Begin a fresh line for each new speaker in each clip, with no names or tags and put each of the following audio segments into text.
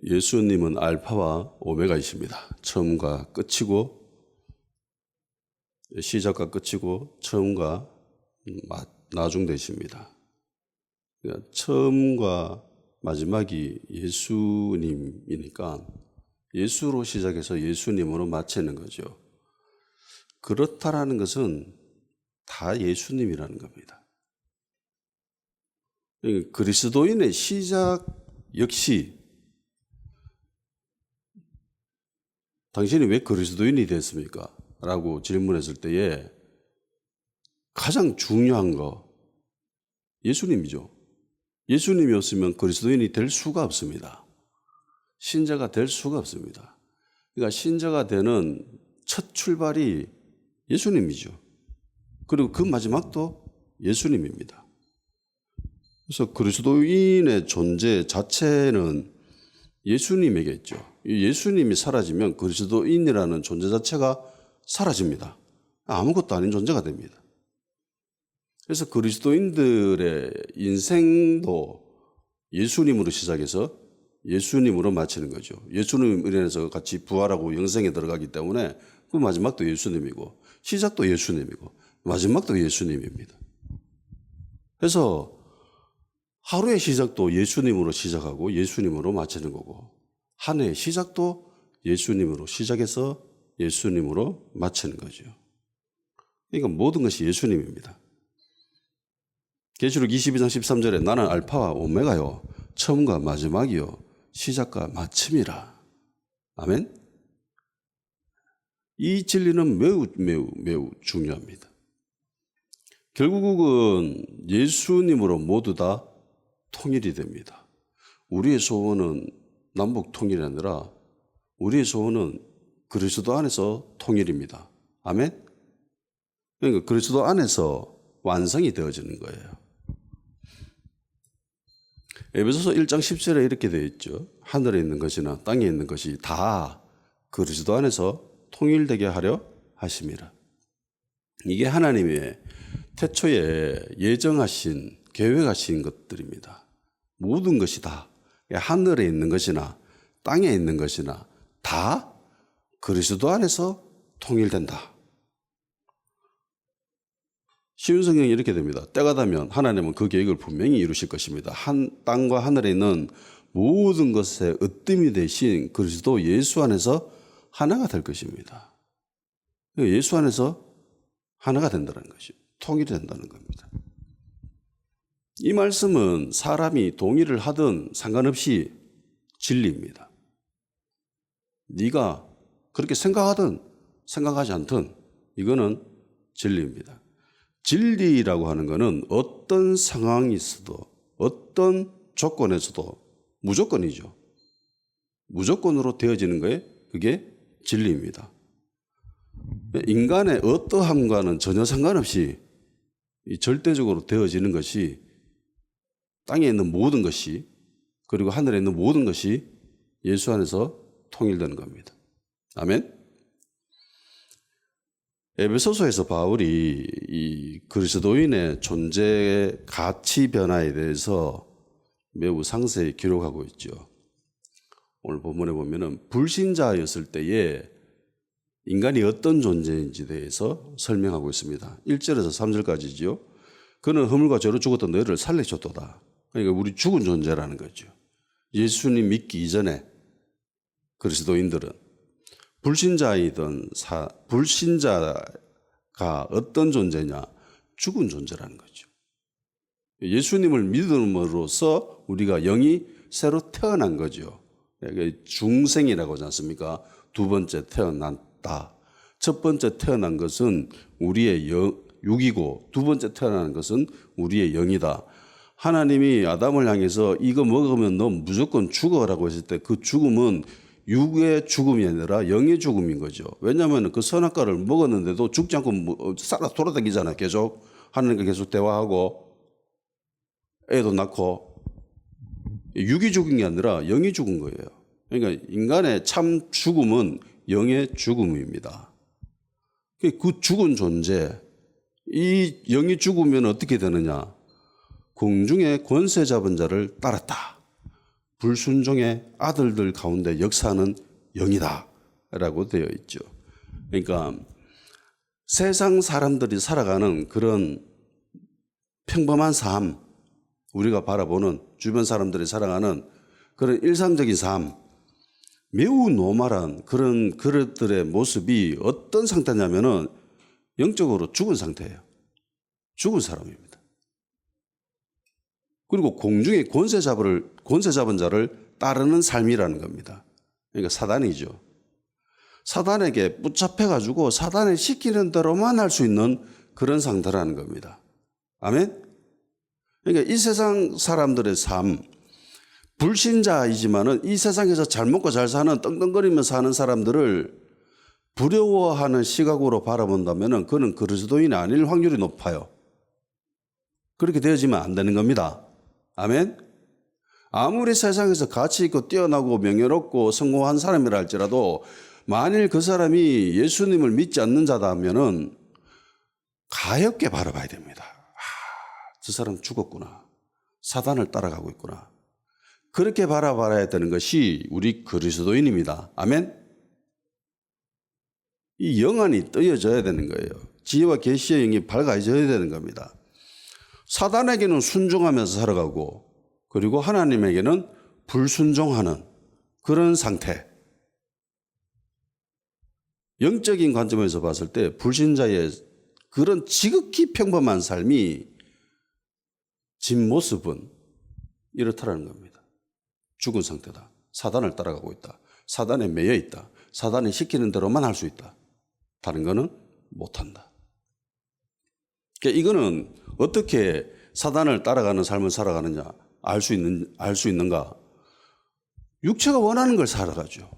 예수님은 알파와 오메가이십니다. 처음과 끝이고 시작과 끝이고 처음과 나중 되십니다. 그러니까 처음과 마지막이 예수님이니까 예수로 시작해서 예수님으로 마치는 거죠. 그렇다라는 것은 다 예수님이라는 겁니다. 그리스도인의 시작 역시 당신이 왜 그리스도인이 됐습니까? 라고 질문했을 때에 가장 중요한 거 예수님이죠. 예수님이 없으면 그리스도인이 될 수가 없습니다. 신자가 될 수가 없습니다. 그러니까 신자가 되는 첫 출발이 예수님이죠. 그리고 그 마지막도 예수님입니다. 그래서 그리스도인의 존재 자체는 예수님에게 있죠. 예수님이 사라지면 그리스도인이라는 존재 자체가 사라집니다. 아무것도 아닌 존재가 됩니다. 그래서 그리스도인들의 인생도 예수님으로 시작해서 예수님으로 마치는 거죠. 예수님으로 인해서 같이 부활하고 영생에 들어가기 때문에 그 마지막도 예수님이고 시작도 예수님이고 마지막도 예수님입니다. 그래서 하루의 시작도 예수님으로 시작하고 예수님으로 마치는 거고 한 해의 시작도 예수님으로 시작해서 예수님으로 마치는 거죠. 그러니까 모든 것이 예수님입니다. 계시록 22장 13절에 나는 알파와 오메가요 처음과 마지막이요 시작과 마침이라. 아멘. 이 진리는 매우 중요합니다. 결국은 예수님으로 모두 다 통일이 됩니다. 우리의 소원은 남북 통일이 아니라 우리의 소원은 그리스도 안에서 통일입니다. 아멘. 그러니까 그리스도 안에서 완성이 되어지는 거예요. 에베소서 1장 10절에 이렇게 되어 있죠. 하늘에 있는 것이나 땅에 있는 것이 다 그리스도 안에서 통일되게 하려 하심이라. 이게 하나님의 태초에 예정하신 계획하신 것들입니다. 모든 것이 다 하늘에 있는 것이나 땅에 있는 것이나 다 그리스도 안에서 통일된다. 쉬운 성경이 이렇게 됩니다. 때가 되면 하나님은 그 계획을 분명히 이루실 것입니다. 땅과 하늘에 있는 모든 것의 으뜸이 되신 그리스도 예수 안에서 하나가 될 것입니다. 예수 안에서 하나가 된다는 것이죠. 통일이 된다는 겁니다. 이 말씀은 사람이 동의를 하든 상관없이 진리입니다. 네가 그렇게 생각하든 생각하지 않든 이거는 진리입니다. 진리라고 하는 것은 어떤 상황이 있어도 어떤 조건에서도 무조건이죠. 무조건으로 되어지는 거에 그게 진리입니다. 인간의 어떠함과는 전혀 상관없이 절대적으로 되어지는 것이 땅에 있는 모든 것이 그리고 하늘에 있는 모든 것이 예수 안에서 통일되는 겁니다. 아멘. 에베소서에서 바울이 이 그리스도인의 존재의 가치 변화에 대해서 매우 상세히 기록하고 있죠. 오늘 본문에 보면은 불신자였을 때에 인간이 어떤 존재인지에 대해서 설명하고 있습니다. 1절에서 3절까지죠. 그는 허물과 죄로 죽었던 너희를 살리셨도다. 그러니까 우리 죽은 존재라는 거죠. 예수님 믿기 이전에 그리스도인들은 불신자가 어떤 존재냐? 죽은 존재라는 거죠. 예수님을 믿음으로써 우리가 영이 새로 태어난 거죠. 중생이라고 하지 않습니까? 두 번째 태어났다. 첫 번째 태어난 것은 우리의 육이고 두 번째 태어난 것은 우리의 영이다. 하나님이 아담을 향해서 이거 먹으면 너 무조건 죽어라고 했을 때 그 죽음은 육의 죽음이 아니라 영의 죽음인 거죠. 왜냐하면 그 선악과를 먹었는데도 죽지 않고 살아 돌아다니잖아요. 계속 하나님과 계속 대화하고 애도 낳고 육이 죽은 게 아니라 영이 죽은 거예요. 그러니까 인간의 참 죽음은 영의 죽음입니다. 그 죽은 존재, 이 영이 죽으면 어떻게 되느냐? 공중의 권세 잡은 자를 따랐다. 불순종의 아들들 가운데 역사하는 영이다 라고 되어 있죠. 그러니까 세상 사람들이 살아가는 그런 평범한 삶, 우리가 바라보는 주변 사람들이 살아가는 그런 일상적인 삶, 매우 노멀한 그런 그릇들의 모습이 어떤 상태냐면은 영적으로 죽은 상태예요. 죽은 사람입니다. 그리고 공중의 권세 잡은 자를 따르는 삶이라는 겁니다. 그러니까 사단이죠. 사단에게 붙잡혀가지고 사단이 시키는 대로만 할 수 있는 그런 상태라는 겁니다. 아멘? 그러니까 이 세상 사람들의 삶, 불신자이지만은 이 세상에서 잘 먹고 잘 사는 떵떵거리면서 사는 사람들을 부러워하는 시각으로 바라본다면은 그는 그리스도인이 아닐 확률이 높아요. 그렇게 되어지면 안 되는 겁니다. 아멘? 아무리 세상에서 가치 있고 뛰어나고 명예롭고 성공한 사람이라 할지라도 만일 그 사람이 예수님을 믿지 않는 자다면은 가엾게 바라봐야 됩니다. 저 사람 죽었구나. 사단을 따라가고 있구나. 그렇게 바라봐야 되는 것이 우리 그리스도인입니다. 아멘? 이 영안이 뜨여져야 되는 거예요. 지혜와 계시의 영이 밝아져야 되는 겁니다. 사단에게는 순종하면서 살아가고 그리고 하나님에게는 불순종하는 그런 상태. 영적인 관점에서 봤을 때 불신자의 그런 지극히 평범한 삶이 진 모습은 이렇다라는 겁니다. 죽은 상태다. 사단을 따라가고 있다. 사단에 매여 있다. 사단이 시키는 대로만 할 수 있다. 다른 거는 못한다. 그러니까 이거는 어떻게 사단을 따라가는 삶을 살아가느냐 알 수 있는가? 육체가 원하는 걸 살아가죠.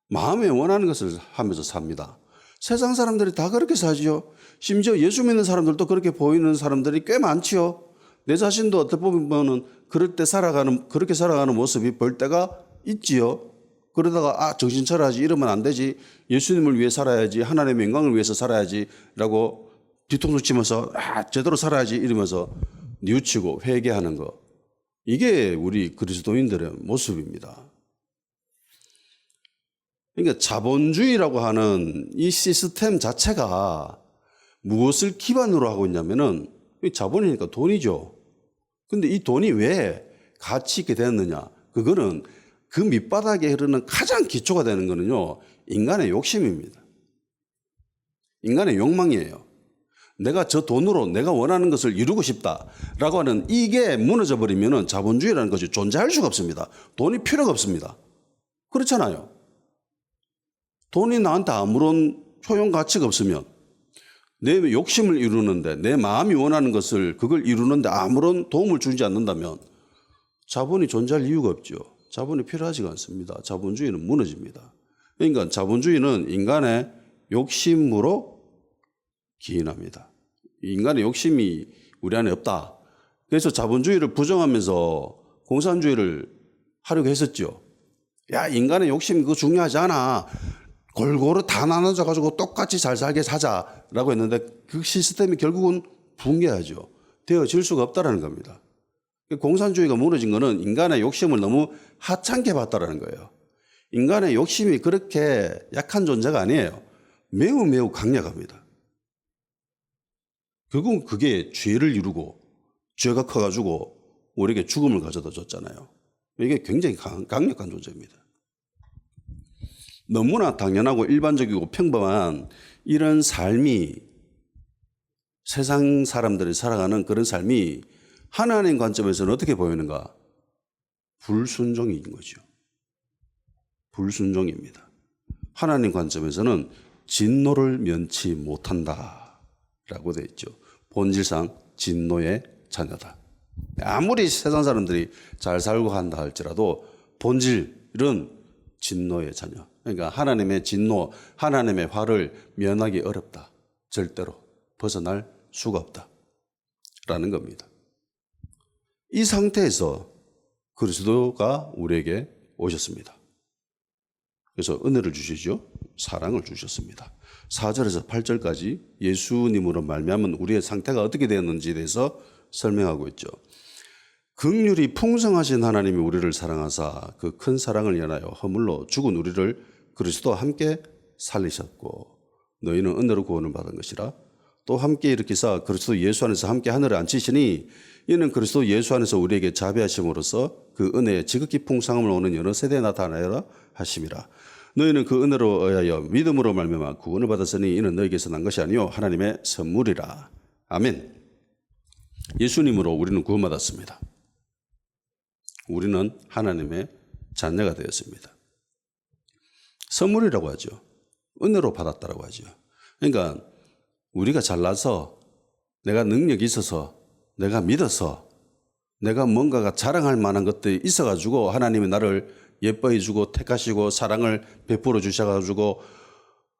마음에 원하는 것을 하면서 삽니다. 세상 사람들이 다 그렇게 사지요. 심지어 예수 믿는 사람들도 그렇게 보이는 사람들이 꽤 많지요. 내 자신도 어떻게 보면은 그렇게 살아가는 모습이 볼 때가 있지요. 그러다가 정신 차려야지 이러면 안 되지. 예수님을 위해 살아야지. 하나님의 영광을 위해서 살아야지 라고 뒤통수 치면서 제대로 살아야지 이러면서 뉘우치고 회개하는 거. 이게 우리 그리스도인들의 모습입니다. 그러니까 자본주의라고 하는 이 시스템 자체가 무엇을 기반으로 하고 있냐면은 자본이니까 돈이죠. 근데 이 돈이 왜 가치 있게 되었느냐? 그거는 그 밑바닥에 흐르는 가장 기초가 되는 거는요, 인간의 욕심입니다. 인간의 욕망이에요. 내가 저 돈으로 내가 원하는 것을 이루고 싶다라고 하는 이게 무너져 버리면은 자본주의라는 것이 존재할 수가 없습니다. 돈이 필요가 없습니다. 그렇잖아요. 돈이 나한테 아무런 효용 가치가 없으면 내 욕심을 이루는데 내 마음이 원하는 것을 그걸 이루는데 아무런 도움을 주지 않는다면 자본이 존재할 이유가 없죠. 자본이 필요하지가 않습니다. 자본주의는 무너집니다. 그러니까 자본주의는 인간의 욕심으로 기인합니다. 인간의 욕심이 우리 안에 없다. 그래서 자본주의를 부정하면서 공산주의를 하려고 했었죠. 야, 인간의 욕심이 그거 중요하지 않아. 골고루 다 나눠져 가지고 똑같이 잘 살게 사자라고 했는데 그 시스템이 결국은 붕괴하죠. 되어질 수가 없다라는 겁니다. 공산주의가 무너진 거는 인간의 욕심을 너무 하찮게 봤다라는 거예요. 인간의 욕심이 그렇게 약한 존재가 아니에요. 매우 매우 강력합니다. 결국은 그게 죄를 이루고 죄가 커가지고 우리에게 죽음을 가져다 줬잖아요. 이게 굉장히 강력한 존재입니다. 너무나 당연하고 일반적이고 평범한 이런 삶이 세상 사람들이 살아가는 그런 삶이 하나님 관점에서는 어떻게 보이는가? 불순종인 거죠. 불순종입니다. 하나님 관점에서는 진노를 면치 못한다라고 되어 있죠. 본질상 진노의 자녀다. 아무리 세상 사람들이 잘 살고 한다 할지라도 본질은 진노의 자녀. 그러니까 하나님의 진노, 하나님의 화를 면하기 어렵다. 절대로 벗어날 수가 없다. 라는 겁니다. 이 상태에서 그리스도가 우리에게 오셨습니다. 그래서 은혜를 주시죠. 사랑을 주셨습니다. 4절에서 8절까지 예수님으로 말미암은 우리의 상태가 어떻게 되었는지에 대해서 설명하고 있죠. 긍휼이 풍성하신 하나님이 우리를 사랑하사 그 큰 사랑을 인하여 허물로 죽은 우리를 그리스도와 함께 살리셨고 너희는 은혜로 구원을 받은 것이라. 또 함께 일으키사 그리스도 예수 안에서 함께 하늘에 앉히시니 이는 그리스도 예수 안에서 우리에게 자비하심으로써 그 은혜의 지극히 풍성함을 오는 여러 세대에 나타나려 하심이라. 너희는 그 은혜로 의하여 믿음으로 말미암아 구원을 받았으니 이는 너희에게서 난 것이 아니요 하나님의 선물이라. 아멘. 예수님으로 우리는 구원받았습니다. 우리는 하나님의 자녀가 되었습니다. 선물이라고 하죠. 은혜로 받았다라고 하죠. 그러니까 우리가 잘나서 내가 능력이 있어서 내가 믿어서 내가 뭔가가 자랑할 만한 것들이 있어가지고 하나님이 나를 예뻐해 주고 택하시고 사랑을 베풀어 주셔가지고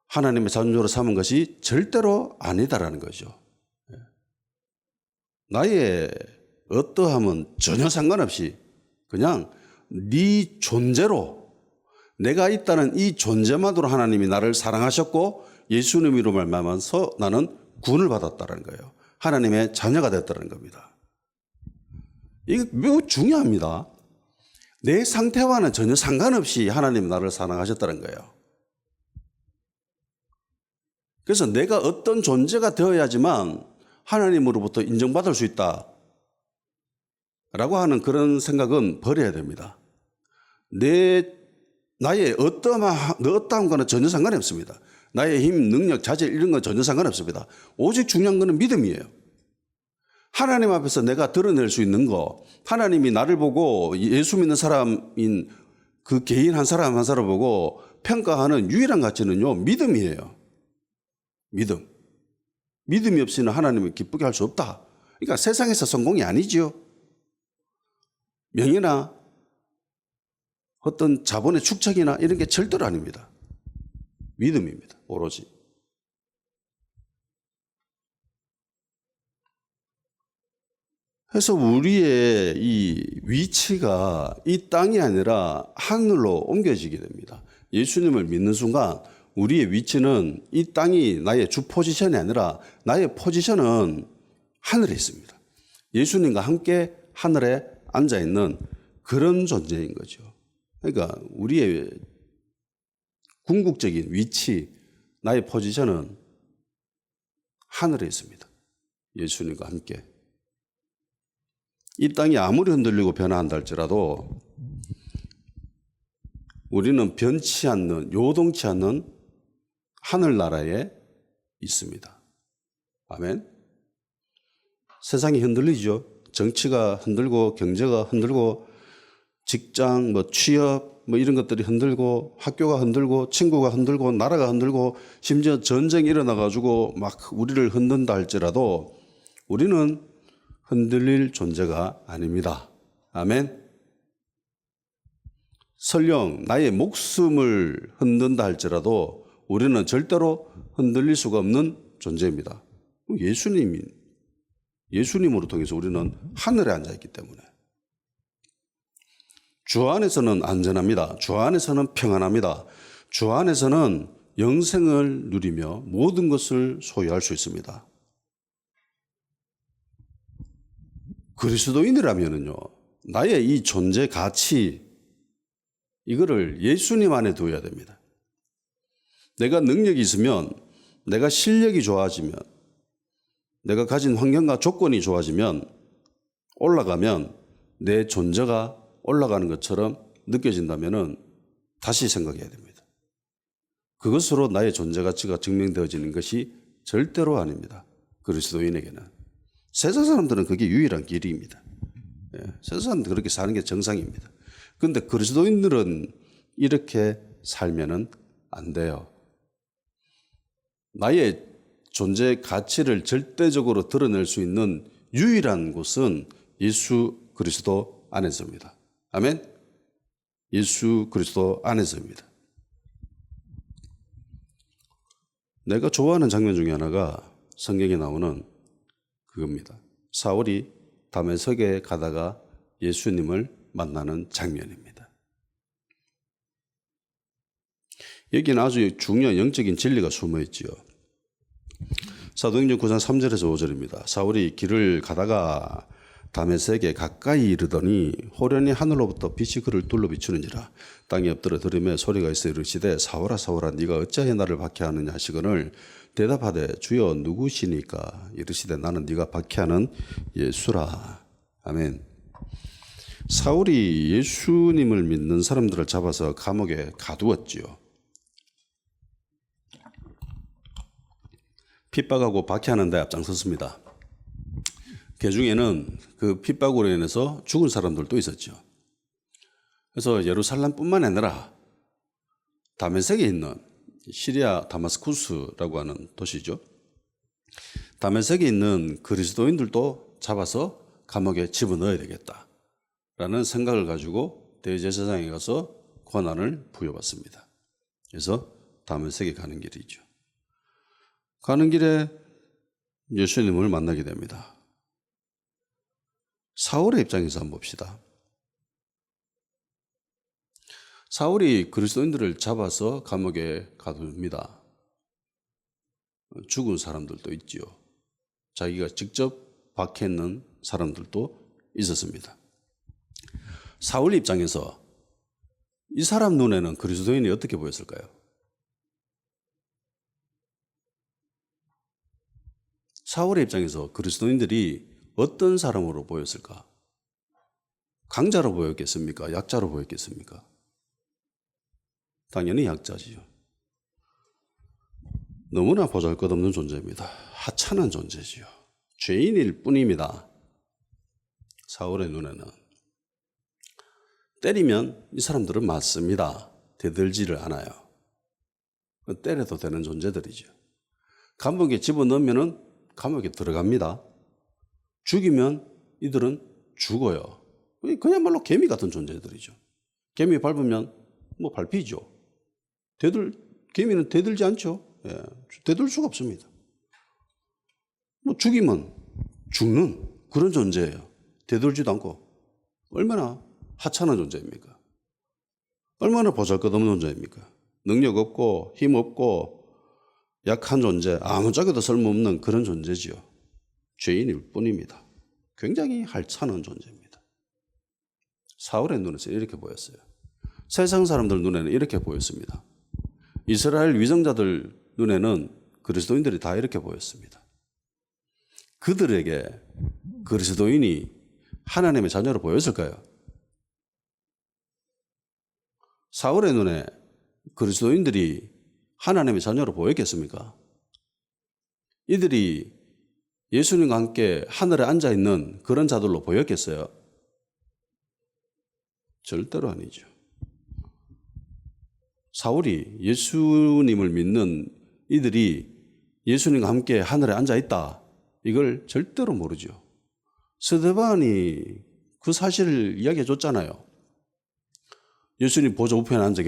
하나님의 자녀로 삼은 것이 절대로 아니다라는 거죠. 나의 어떠함은 전혀 상관없이 그냥 네 존재로 내가 있다는 이 존재만으로 하나님이 나를 사랑하셨고 예수님으로 말미암아서 나는 구원을 받았다는 거예요. 하나님의 자녀가 됐다는 겁니다. 이게 매우 중요합니다. 내 상태와는 전혀 상관없이 하나님 나를 사랑하셨다는 거예요. 그래서 내가 어떤 존재가 되어야지만 하나님으로부터 인정받을 수 있다 라고 하는 그런 생각은 버려야 됩니다. 나의 어떠함과는 전혀 상관이 없습니다. 나의 힘, 능력, 자질 이런 건 전혀 상관없습니다. 오직 중요한 것은 믿음이에요. 하나님 앞에서 내가 드러낼 수 있는 거, 하나님이 나를 보고 예수 믿는 사람인 그 개인 한 사람 한 사람 보고 평가하는 유일한 가치는요, 믿음이에요. 믿음. 믿음이 없이는 하나님을 기쁘게 할 수 없다. 그러니까 세상에서 성공이 아니지요. 명예나 어떤 자본의 축적이나 이런 게 절대로 아닙니다. 믿음입니다. 오로지. 그래서 우리의 이 위치가 이 땅이 아니라 하늘로 옮겨지게 됩니다. 예수님을 믿는 순간 우리의 위치는 이 땅이 나의 주 포지션이 아니라 나의 포지션은 하늘에 있습니다. 예수님과 함께 하늘에 앉아있는 그런 존재인 거죠. 그러니까 우리의 궁극적인 위치, 나의 포지션은 하늘에 있습니다. 예수님과 함께. 이 땅이 아무리 흔들리고 변화한다 할지라도 우리는 변치 않는, 요동치 않는 하늘나라에 있습니다. 아멘. 세상이 흔들리죠. 정치가 흔들고 경제가 흔들고 직장, 취업 이런 것들이 흔들고 학교가 흔들고 친구가 흔들고 나라가 흔들고 심지어 전쟁이 일어나가지고 막 우리를 흔든다 할지라도 우리는 흔들릴 존재가 아닙니다. 아멘. 설령 나의 목숨을 흔든다 할지라도 우리는 절대로 흔들릴 수가 없는 존재입니다. 예수님으로 통해서 우리는 하늘에 앉아있기 때문에 주 안에서는 안전합니다. 주 안에서는 평안합니다. 주 안에서는 영생을 누리며 모든 것을 소유할 수 있습니다. 그리스도인이라면요, 나의 이 존재 가치 이거를 예수님 안에 두어야 됩니다. 내가 능력이 있으면, 내가 실력이 좋아지면, 내가 가진 환경과 조건이 좋아지면, 올라가면 내 존재가 올라가는 것처럼 느껴진다면 다시 생각해야 됩니다. 그것으로 나의 존재 가치가 증명되어지는 것이 절대로 아닙니다. 그리스도인에게는. 세상 사람들은 그게 유일한 길입니다. 세상 사람들은 그렇게 사는 게 정상입니다. 그런데 그리스도인들은 이렇게 살면은 안 돼요. 나의 존재 가치를 절대적으로 드러낼 수 있는 유일한 곳은 예수 그리스도 안에서입니다. 아멘. 예수 그리스도 안에서입니다. 내가 좋아하는 장면 중에 하나가 성경에 나오는 그겁니다. 사울이 다메섹에 가다가 예수님을 만나는 장면입니다. 여기는 아주 중요한 영적인 진리가 숨어 있지요. 사도행전 9장 3절에서 5절입니다. 사울이 길을 가다가 다메섹에 가까이 이르더니 호련히 하늘로부터 빛이 그를 둘러 비추는지라. 땅에 엎드려 들으며 소리가 있어 이르시되 사울아 사울아 네가 어찌하여 나를 박해하느냐 하시거늘 대답하되 주여 누구시니까 이르시되 나는 네가 박해하는 예수라. 아멘. 사울이 예수님을 믿는 사람들을 잡아서 감옥에 가두었지요. 핍박하고 박해하는 데 앞장섰습니다. 그 중에는 그 핍박으로 인해서 죽은 사람들도 있었죠. 그래서 예루살렘뿐만 아니라 다메섹에 있는 시리아 다마스쿠스라고 하는 도시죠. 다메섹에 있는 그리스도인들도 잡아서 감옥에 집어넣어야 되겠다라는 생각을 가지고 대제사장에 가서 권한을 부여받습니다. 그래서 다메섹에 가는 길이죠. 가는 길에 예수님을 만나게 됩니다. 사울의 입장에서 한번 봅시다. 사울이 그리스도인들을 잡아서 감옥에 가둡니다. 죽은 사람들도 있지요. 자기가 직접 박해했는 사람들도 있었습니다. 사울 입장에서 이 사람 눈에는 그리스도인이 어떻게 보였을까요? 사울의 입장에서 그리스도인들이 어떤 사람으로 보였을까? 강자로 보였겠습니까? 약자로 보였겠습니까? 당연히 약자지요. 너무나 보잘것없는 존재입니다. 하찮은 존재지요. 죄인일 뿐입니다. 사울의 눈에는. 때리면 이 사람들은 맞습니다. 대들지를 않아요. 때려도 되는 존재들이죠. 감옥에 집어넣으면 감옥에 들어갑니다. 죽이면 이들은 죽어요. 그야말로 개미 같은 존재들이죠. 개미 밟으면 뭐 밟히죠. 개미는 대들지 않죠. 예, 대들 수가 없습니다. 뭐 죽이면 죽는 그런 존재예요. 대들지도 않고. 얼마나 하찮은 존재입니까? 얼마나 보잘것없는 존재입니까? 능력 없고 힘 없고 약한 존재, 아무짝에도 쓸모없는 그런 존재지요. 죄인일 뿐입니다. 굉장히 하찮은 존재입니다. 사울의 눈에서 이렇게 보였어요. 세상 사람들 눈에는 이렇게 보였습니다. 이스라엘 위정자들 눈에는 그리스도인들이 다 이렇게 보였습니다. 그들에게 그리스도인이 하나님의 자녀로 보였을까요? 사울의 눈에 그리스도인들이 하나님의 자녀로 보였겠습니까? 이들이 예수님과 함께 하늘에 앉아있는 그런 자들로 보였겠어요? 절대로 아니죠. 사울이 예수님을 믿는 이들이 예수님과 함께 하늘에 앉아있다. 이걸 절대로 모르죠. 스데반이 그 사실을 이야기해 줬잖아요. 예수님 보좌 우편에 앉아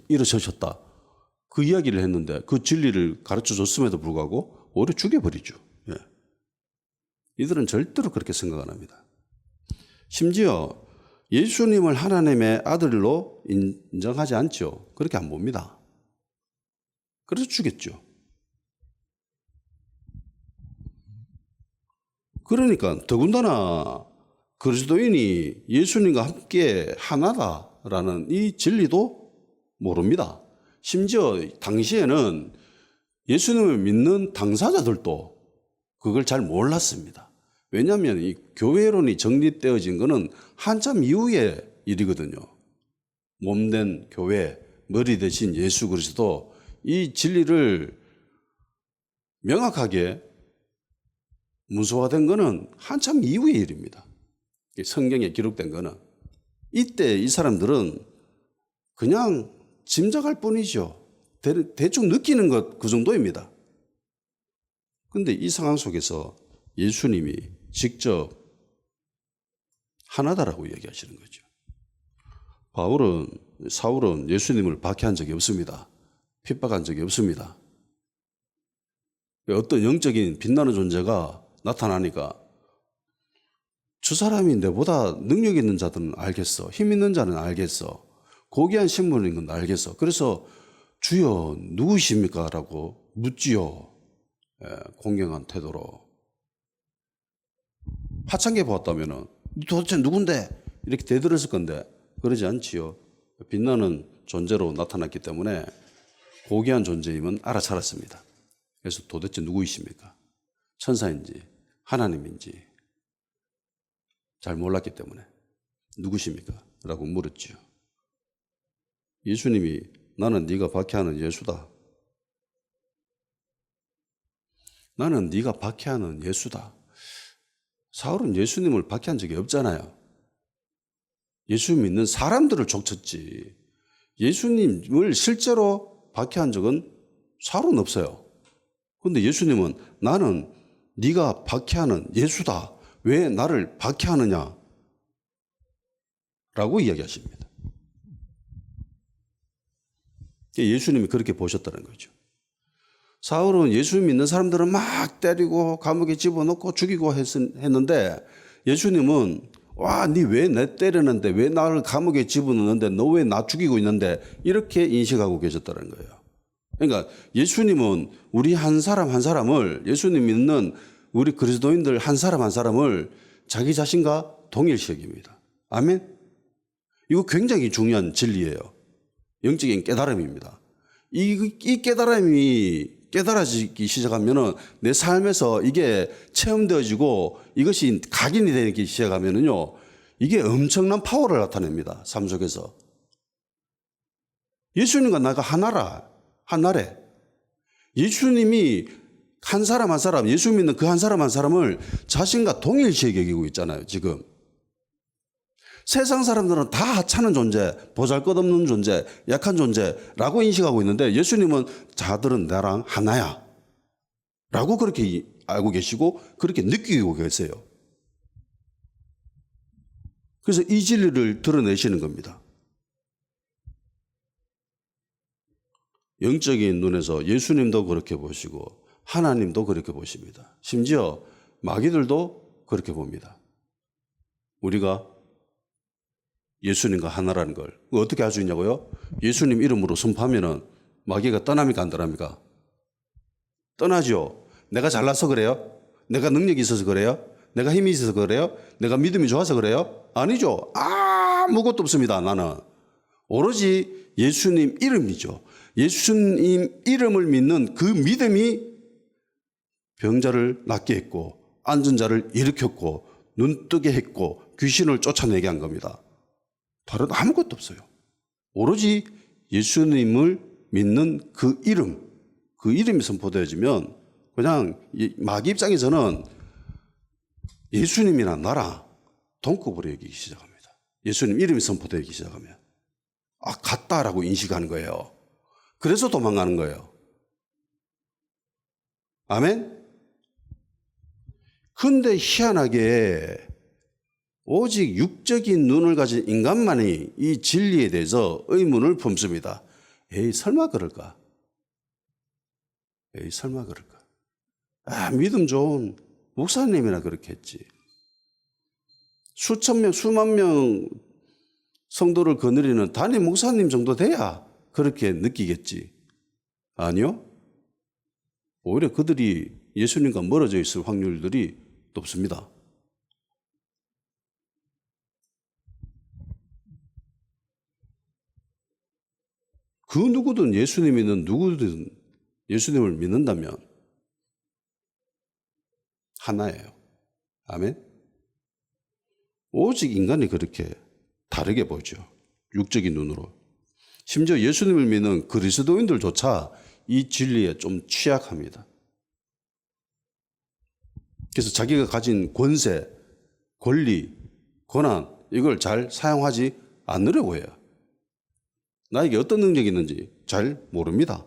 일어서셨다. 그 이야기를 했는데 그 진리를 가르쳐 줬음에도 불구하고 오히려 죽여버리죠. 예. 이들은 절대로 그렇게 생각 안 합니다. 심지어 예수님을 하나님의 아들로 인정하지 않죠. 그렇게 안 봅니다. 그래서 죽였죠. 그러니까 더군다나 그리스도인이 예수님과 함께 하나다라는 이 진리도 모릅니다. 심지어 당시에는 예수님을 믿는 당사자들도 그걸 잘 몰랐습니다. 왜냐하면 이 교회론이 정립되어진 것은 한참 이후의 일이거든요. 몸된 교회, 머리 대신 예수 그리스도, 이 진리를 명확하게 문서화된 것은 한참 이후의 일입니다. 성경에 기록된 것은. 이때 이 사람들은 그냥 짐작할 뿐이죠. 대충 느끼는 것 그 정도입니다. 그런데 이 상황 속에서 예수님이 직접 하나다라고 얘기하시는 거죠. 사울은 예수님을 박해한 적이 없습니다. 핍박한 적이 없습니다. 어떤 영적인 빛나는 존재가 나타나니까 저 사람이 내보다 능력 있는 자들은 알겠어. 힘 있는 자는 알겠어. 고귀한 신분인 건 알겠어. 그래서 주여 누구십니까? 라고 묻지요. 공경한 태도로. 하찮게 보았다면은 도대체 누군데? 이렇게 대들었을 건데 그러지 않지요. 빛나는 존재로 나타났기 때문에 고귀한 존재임은 알아차렸습니다. 그래서 도대체 누구이십니까? 천사인지 하나님인지 잘 몰랐기 때문에 누구십니까? 라고 물었지요. 예수님이 나는 네가 박해하는 예수다. 나는 네가 박해하는 예수다. 사울은 예수님을 박해한 적이 없잖아요. 예수 믿는 사람들을 족쳤지. 예수님을 실제로 박해한 적은 사울은 없어요. 그런데 예수님은 나는 네가 박해하는 예수다. 왜 나를 박해하느냐? 라고 이야기하십니다. 예수님이 그렇게 보셨다는 거죠. 사울은 예수 믿는 사람들은 막 때리고 감옥에 집어넣고 죽이고 했는데 예수님은 와, 니 왜 내 때리는데 왜 나를 감옥에 집어넣는데 너 왜 나 죽이고 있는데 이렇게 인식하고 계셨다는 거예요. 그러니까 예수님은 우리 한 사람 한 사람을 예수님 믿는 우리 그리스도인들 한 사람을 자기 자신과 동일시 여깁니다. 아멘? 이거 굉장히 중요한 진리예요. 영적인 깨달음입니다. 이 깨달음이 깨달아지기 시작하면은 내 삶에서 이게 체험되어지고 이것이 각인이 되기 시작하면은요, 이게 엄청난 파워를 나타냅니다. 삶 속에서. 예수님과 나가 하나래. 예수님이 한 사람 한 사람, 예수 믿는 그 한 사람 한 사람을 자신과 동일시에 여기고 있잖아요, 지금. 세상 사람들은 다 하찮은 존재, 보잘것없는 존재, 약한 존재라고 인식하고 있는데 예수님은 자들은 나랑 하나야 라고 그렇게 알고 계시고 그렇게 느끼고 계세요. 그래서 이 진리를 드러내시는 겁니다. 영적인 눈에서 예수님도 그렇게 보시고 하나님도 그렇게 보십니다. 심지어 마귀들도 그렇게 봅니다. 우리가 예수님과 하나라는 걸 어떻게 알 수 있냐고요? 예수님 이름으로 선포하면은 마귀가 떠납니까 안 떠납니까? 떠나죠. 내가 잘나서 그래요? 내가 능력이 있어서 그래요? 내가 힘이 있어서 그래요? 내가 믿음이 좋아서 그래요? 아니죠. 아무것도 없습니다. 나는 오로지 예수님 이름이죠. 예수님 이름을 믿는 그 믿음이 병자를 낫게 했고 앉은 자를 일으켰고 눈뜨게 했고 귀신을 쫓아내게 한 겁니다. 다른 아무것도 없어요. 오로지 예수님을 믿는 그 이름이 선포되어지면 그냥 마귀 입장에서는 예수님이나 나라 동급으로 여기기 시작합니다. 예수님 이름이 선포되기 시작하면 같다라고 인식하는 거예요. 그래서 도망가는 거예요. 아멘? 근데 희한하게 오직 육적인 눈을 가진 인간만이 이 진리에 대해서 의문을 품습니다. 에이, 설마 그럴까? 믿음 좋은 목사님이나 그렇게 했지. 수천 명, 수만 명 성도를 거느리는 단임 목사님 정도 돼야 그렇게 느끼겠지. 아니요. 오히려 그들이 예수님과 멀어져 있을 확률들이 높습니다. 그 누구든 누구든 예수님을 믿는다면 하나예요. 아멘? 오직 인간이 그렇게 다르게 보죠. 육적인 눈으로. 심지어 예수님을 믿는 그리스도인들조차 이 진리에 좀 취약합니다. 그래서 자기가 가진 권세, 권리, 권한 이걸 잘 사용하지 않으려고 해요. 나에게 어떤 능력이 있는지 잘 모릅니다.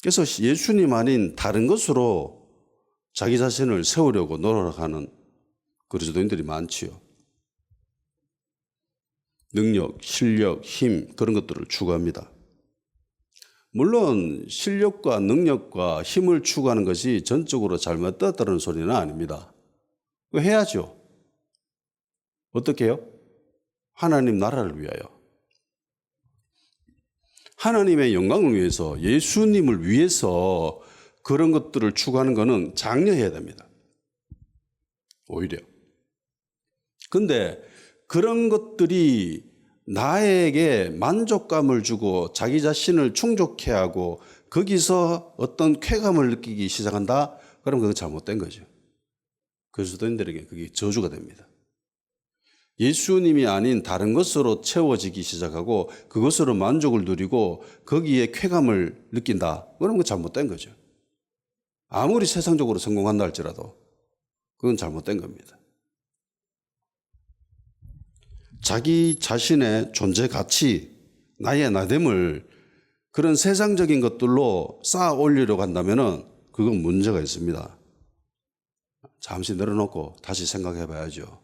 그래서 예수님 아닌 다른 것으로 자기 자신을 세우려고 노력하는 그리스도인들이 많지요. 능력, 실력, 힘 그런 것들을 추구합니다. 물론 실력과 능력과 힘을 추구하는 것이 전적으로 잘못됐다는 소리는 아닙니다. 해야죠. 어떻게 해요? 하나님 나라를 위하여. 하나님의 영광을 위해서 예수님을 위해서 그런 것들을 추구하는 것은 장려해야 됩니다. 오히려. 근데 그런 것들이 나에게 만족감을 주고 자기 자신을 충족해 하고 거기서 어떤 쾌감을 느끼기 시작한다? 그럼 그건 잘못된 거죠. 그리스도인들에게 그게 저주가 됩니다. 예수님이 아닌 다른 것으로 채워지기 시작하고 그것으로 만족을 누리고 거기에 쾌감을 느낀다. 그럼 그건 잘못된 거죠. 아무리 세상적으로 성공한다 할지라도 그건 잘못된 겁니다. 자기 자신의 존재 가치, 나의 나됨을 그런 세상적인 것들로 쌓아 올리려고 한다면 그건 문제가 있습니다. 잠시 내려놓고 다시 생각해 봐야죠.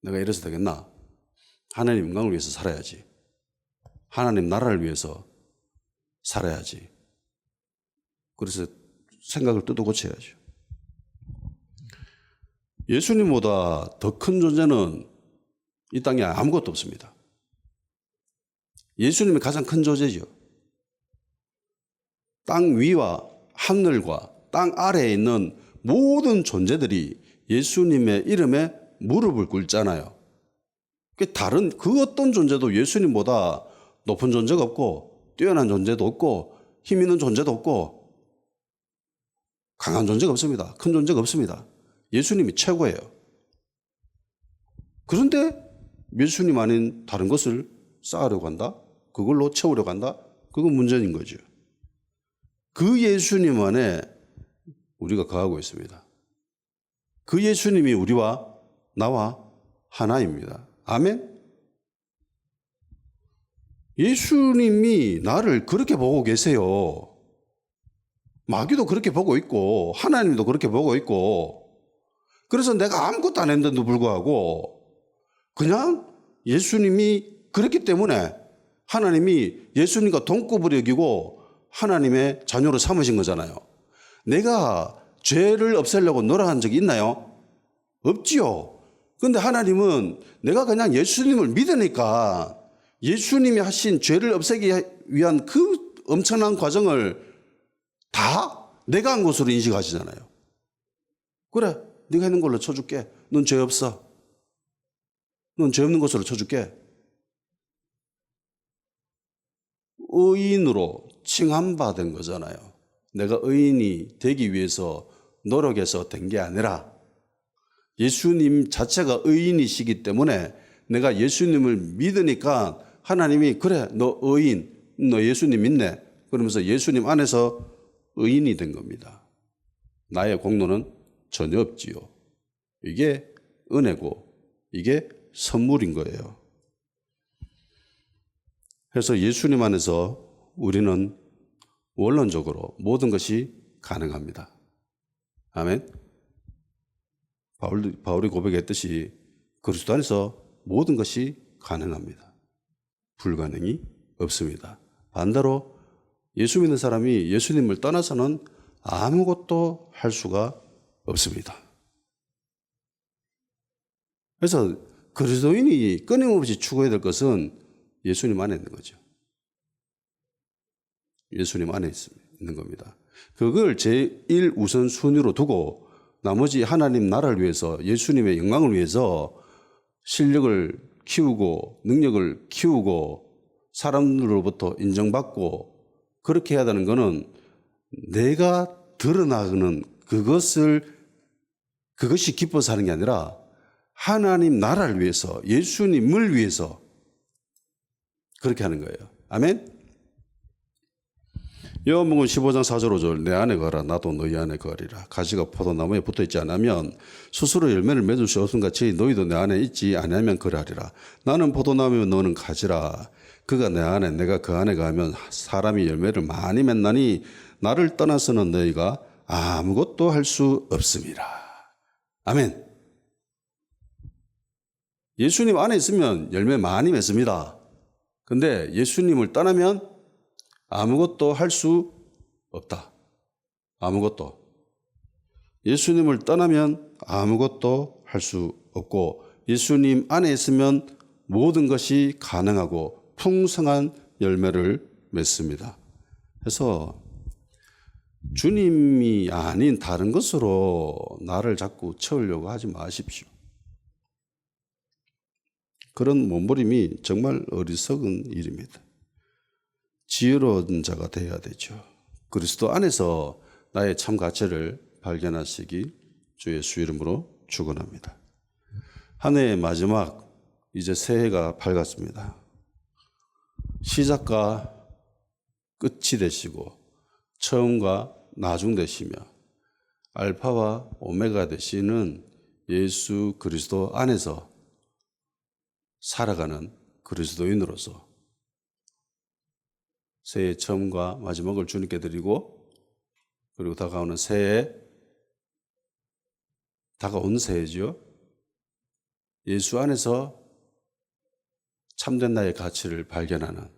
내가 이래서 되겠나? 하나님 영광을 위해서 살아야지. 하나님 나라를 위해서 살아야지. 그래서 생각을 뜯어 고쳐야죠. 예수님보다 더 큰 존재는 이 땅에 아무것도 없습니다. 예수님이 가장 큰 존재죠. 땅 위와 하늘과 땅 아래에 있는 모든 존재들이 예수님의 이름에 무릎을 꿇잖아요. 다른 그 어떤 존재도 예수님보다 높은 존재가 없고 뛰어난 존재도 없고 힘 있는 존재도 없고 강한 존재가 없습니다. 큰 존재가 없습니다. 예수님이 최고예요. 그런데 예수님 아닌 다른 것을 쌓으려고 한다? 그걸로 채우려고 한다? 그건 문제인 거죠. 그 예수님 안에 우리가 거하고 있습니다. 그 예수님이 우리와 나와 하나입니다. 아멘? 예수님이 나를 그렇게 보고 계세요. 마귀도 그렇게 보고 있고 하나님도 그렇게 보고 있고 그래서 내가 아무것도 안 했는데도 불구하고 그냥 예수님이 그렇기 때문에 하나님이 예수님과 동급을 여기고 하나님의 자녀로 삼으신 거잖아요. 내가 죄를 없애려고 노력한 적이 있나요? 없지요. 그런데 하나님은 내가 그냥 예수님을 믿으니까 예수님이 하신 죄를 없애기 위한 그 엄청난 과정을 다 내가 한 것으로 인식하시잖아요. 그래, 네가 했는 걸로 쳐줄게. 넌 죄 없어. 넌 죄 없는 것으로 쳐줄게. 의인으로 칭함받은 거잖아요. 내가 의인이 되기 위해서 노력해서 된 게 아니라 예수님 자체가 의인이시기 때문에 내가 예수님을 믿으니까 하나님이 그래 너 의인, 너 예수님 믿네 그러면서 예수님 안에서 의인이 된 겁니다. 나의 공로는 전혀 없지요. 이게 은혜고 이게 선물인 거예요. 그래서 예수님 안에서 우리는 원론적으로 모든 것이 가능합니다. 아멘. 바울이 고백했듯이 그리스도 안에서 모든 것이 가능합니다. 불가능이 없습니다. 반대로 예수 믿는 사람이 예수님을 떠나서는 아무것도 할 수가 없습니다. 그래서 그리스도인이 끊임없이 추구해야 될 것은 예수님 안에 있는 거죠. 예수님 안에 있는 겁니다. 그걸 제1 우선순위로 두고 나머지 하나님 나라를 위해서 예수님의 영광을 위해서 실력을 키우고 능력을 키우고 사람들로부터 인정받고 그렇게 해야 되는 것은 내가 드러나는 그것이 기뻐서 하는 게 아니라 하나님 나라를 위해서 예수님을 위해서 그렇게 하는 거예요. 아멘. 요한복음 15장 4절 5절 내 안에 거하라 나도 너희 안에 거하리라. 가지가 포도나무에 붙어있지 않으면 스스로 열매를 맺을 수 없음 같이 너희도 내 안에 있지 아니하면 그러하리라. 나는 포도나무요 너는 가지라. 그가 내 안에 내가 그 안에 거하면 사람이 열매를 많이 맺나니 나를 떠나서는 너희가 아무것도 할 수 없음이라. 아멘. 예수님 안에 있으면 열매 많이 맺습니다. 근데 예수님을 떠나면 아무것도 할 수 없다. 아무것도. 예수님을 떠나면 아무것도 할 수 없고 예수님 안에 있으면 모든 것이 가능하고 풍성한 열매를 맺습니다. 그래서 주님이 아닌 다른 것으로 나를 자꾸 채우려고 하지 마십시오. 그런 몸부림이 정말 어리석은 일입니다. 지혜로운 자가 되어야 되죠. 그리스도 안에서 나의 참 가치를 발견하시기 주 예수 이름으로 축원합니다. 한 해의 마지막 이제 새해가 밝았습니다. 시작과 끝이 되시고 처음과 나중 되시며 알파와 오메가 되시는 예수 그리스도 안에서 살아가는 그리스도인으로서 새해의 처음과 마지막을 주님께 드리고 그리고 다가오는 다가온 새해죠. 예수 안에서 참된 나의 가치를 발견하는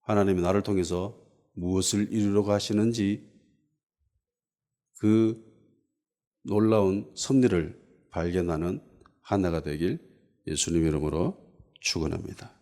하나님이 나를 통해서 무엇을 이루려고 하시는지 그 놀라운 섭리를 발견하는 한 해가 되길 예수님 이름으로 축원합니다.